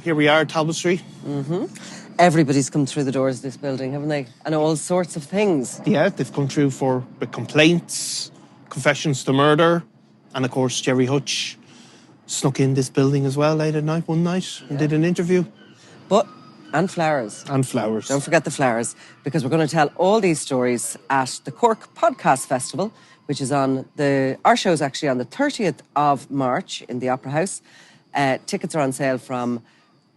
here we are, Talbot Street. Everybody's come through the doors of this building, haven't they? And all sorts of things. Yeah, they've come through for complaints, confessions to murder, and of course Jerry Hutch snuck in this building as well late at night one night and did an interview. And flowers. And flowers. Don't forget the flowers, because we're going to tell all these stories at the Cork Podcast Festival, which is our show's actually on the 30th of March in the Opera House. Tickets are on sale from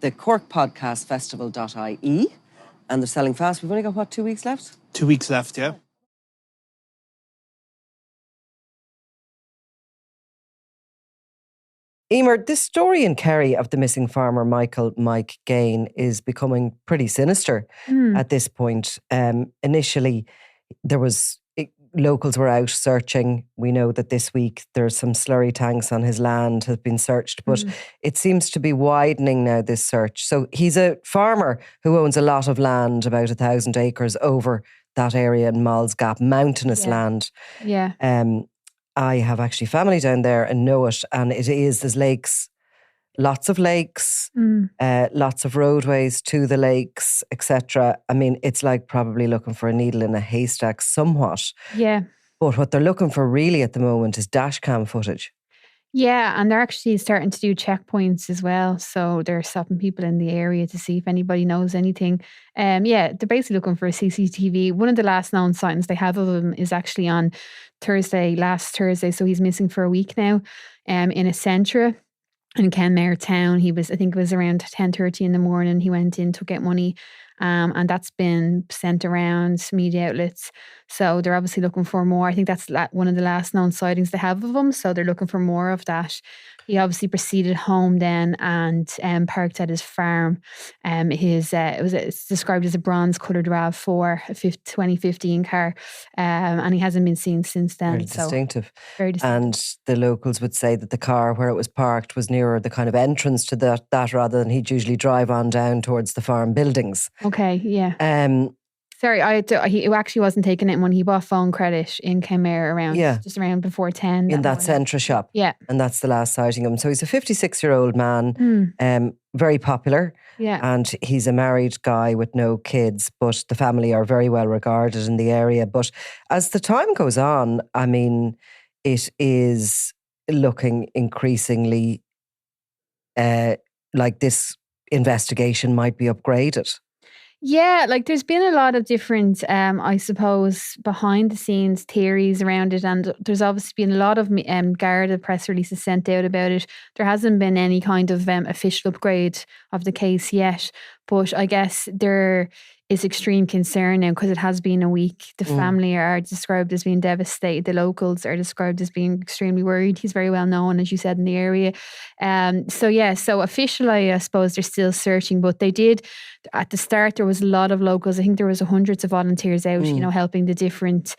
the corkpodcastfestival.ie, and they're selling fast. We've only got, 2 weeks left? 2 weeks left, yeah. Eimear, this story in Kerry of the missing farmer Mike Gaine is becoming pretty sinister at this point. Initially, locals were out searching. We know that this week there's some slurry tanks on his land have been searched, but it seems to be widening now, this search. So he's a farmer who owns a lot of land, about 1,000 acres over that area in Moll's Gap, mountainous land. Yeah. I have actually family down there and know it, and there's lakes, lots of lakes, lots of roadways to the lakes, etc. I mean, it's like probably looking for a needle in a haystack somewhat. Yeah. But what they're looking for really at the moment is dashcam footage. Yeah, and they're actually starting to do checkpoints as well. So they're stopping people in the area to see if anybody knows anything. They're basically looking for a CCTV. One of the last known sightings they have of him is actually on last Thursday. So he's missing for a week now in a centre in Kenmare town. I think it was around 10:30 in the morning. He went in to get money. And that's been sent around media outlets. So they're obviously looking for more. I think that's one of the last known sightings they have of him. So they're looking for more of that. He obviously proceeded home then and parked at his farm. It's described as a bronze-coloured RAV4, a 2015 car. And he hasn't been seen since then. Very distinctive. Very distinctive. And the locals would say that the car where it was parked was nearer the kind of entrance to that rather than he'd usually drive on down towards the farm buildings. Okay, yeah. He actually wasn't taking it when he bought phone credit in Kenmare just around before 10. In that Centra shop. Yeah. And that's the last sighting of him. So he's a 56-year-old man, very popular. Yeah. And he's a married guy with no kids, but the family are very well regarded in the area. But as the time goes on, I mean, it is looking increasingly like this investigation might be upgraded. Yeah, like there's been a lot of different, I suppose, behind the scenes theories around it, and there's obviously been a lot of Garda press releases sent out about it. There hasn't been any kind of official upgrade of the case yet, but I guess there is extreme concern now because it has been a week. The family are described as being devastated. The locals are described as being extremely worried. He's very well known, as you said, in the area. So officially, I suppose they're still searching, but they did. At the start, there was a lot of locals. I think there was hundreds of volunteers out, helping the different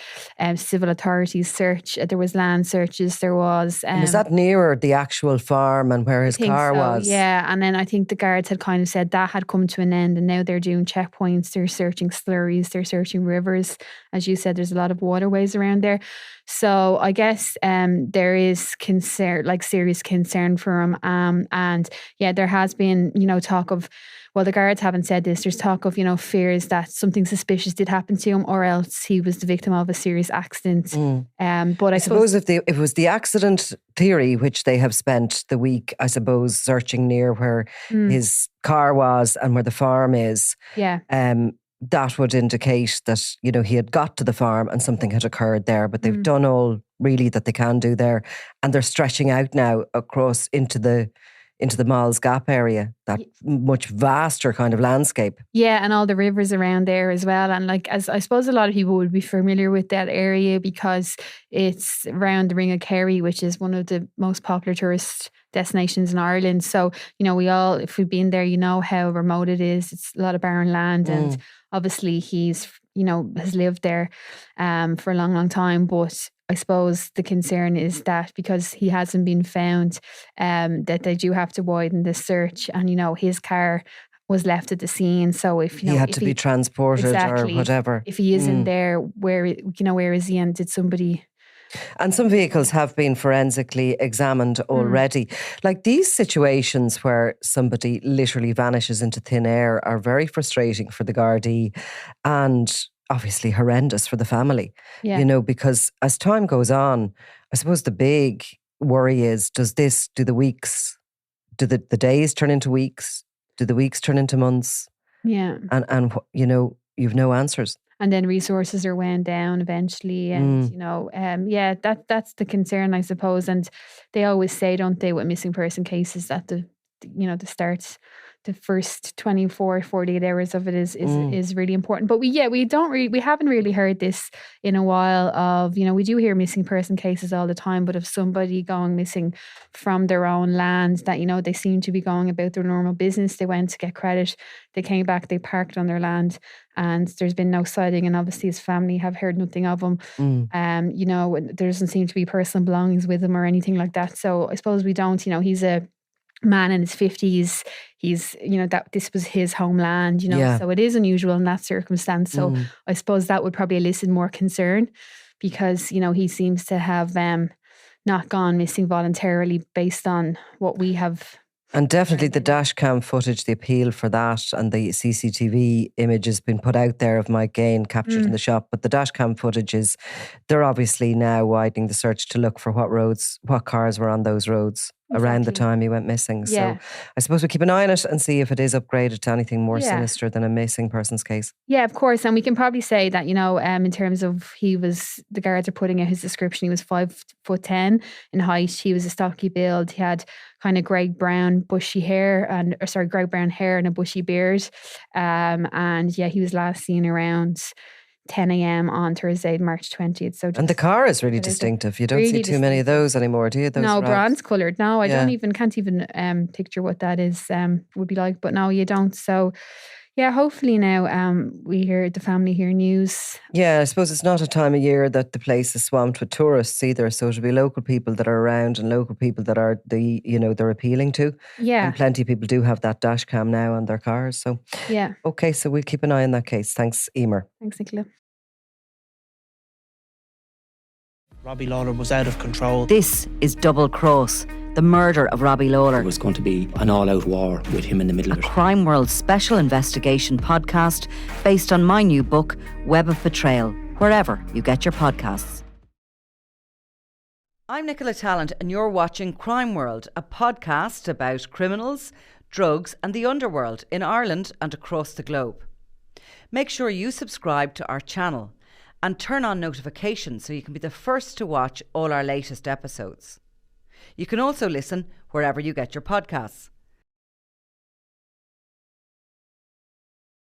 civil authorities search. There was land searches. There was. Was that nearer the actual farm and where his car was? Yeah, and then I think the guards had kind of said that had come to an end, and now they're doing checkpoints. They're searching slurries. They're searching rivers. As you said, there's a lot of waterways around there. So I guess there is concern, like serious concern for him. And yeah, there has been, talk of. Well, the guards haven't said this. There's talk of, fears that something suspicious did happen to him, or else he was the victim of a serious accident. But I suppose if it was the accident theory, which they have spent the week, I suppose, searching near where his car was and where the farm is. Yeah. That would indicate that, he had got to the farm and something had occurred there. But they've done all really that they can do there, and they're stretching out now across into the Moll's Gap area, that much vaster kind of landscape. Yeah, and all the rivers around there as well. And as I suppose a lot of people would be familiar with that area because it's around the Ring of Kerry, which is one of the most popular tourist destinations in Ireland. So, we all, if we've been there, how remote it is. It's a lot of barren land, and obviously he's, has lived there for a long, long time. But I suppose the concern is that because he hasn't been found, that they do have to widen the search. And, his car was left at the scene. So if he had to be transported or whatever. If he isn't there, where is he? And did somebody And some vehicles have been forensically examined already. Like these situations where somebody literally vanishes into thin air are very frustrating for the Gardaí and obviously horrendous for the family. Yeah. You know, because as time goes on, I suppose the big worry is, do the weeks, do the days turn into weeks? Do the weeks turn into months? Yeah. And you know, you've no answers. And then resources are wound down eventually. And, you know, that's the concern, I suppose. And they always say, don't they, with missing person cases, that the first 24, 48 hours of it is really important. But we haven't really heard this in a while of, you know, we do hear missing person cases all the time, but of somebody going missing from their own land that, you know, they seem to be going about their normal business. They went to get credit. They came back, they parked on their land, and there's been no sighting. And obviously his family have heard nothing of him. You know, there doesn't seem to be personal belongings with him or anything like that. So I suppose we don't, you know, he's a man in his 50s. He's, you know, that this was his homeland, you know, so it is unusual in that circumstance. So I suppose that would probably elicit more concern, because, you know, he seems to have not gone missing voluntarily based on what we have. And definitely the dashcam footage, the appeal for that, and the CCTV image has been put out there of Mike Gaine captured in the shop. But the dashcam footage they're obviously now widening the search to look for what cars were on those roads around the time he went missing. Yeah. So I suppose we keep an eye on it and see if it is upgraded to anything more sinister than a missing person's case. Yeah, of course. And we can probably say that, you know, in terms of the guards are putting out his description, he was 5'10" in height. He was a stocky build. He had kind of grey brown hair and a bushy beard. And yeah, he was last seen around 10 a.m. on Thursday, March 20th. So and the car is really distinctive. You don't really see too many of those anymore, do you? No, bronze coloured. No, I can't even picture what that is would be like. But no, you don't. So yeah, hopefully now the family hear news. Yeah, I suppose it's not a time of year that the place is swamped with tourists either. So it'll be local people that are around and local people that are they're appealing to. Yeah. And plenty of people do have that dash cam now on their cars. So yeah. Okay, so we'll keep an eye on that case. Thanks, Eimear. Thanks, Nicola. Robbie Lawler was out of control. This is Double Cross, the murder of Robbie Lawler. It was going to be an all-out war with him in the middle of it. A Crime World special investigation podcast based on my new book, Web of Betrayal, wherever you get your podcasts. I'm Nicola Tallant and you're watching Crime World, a podcast about criminals, drugs and the underworld in Ireland and across the globe. Make sure you subscribe to our channel and turn on notifications so you can be the first to watch all our latest episodes. You can also listen wherever you get your podcasts.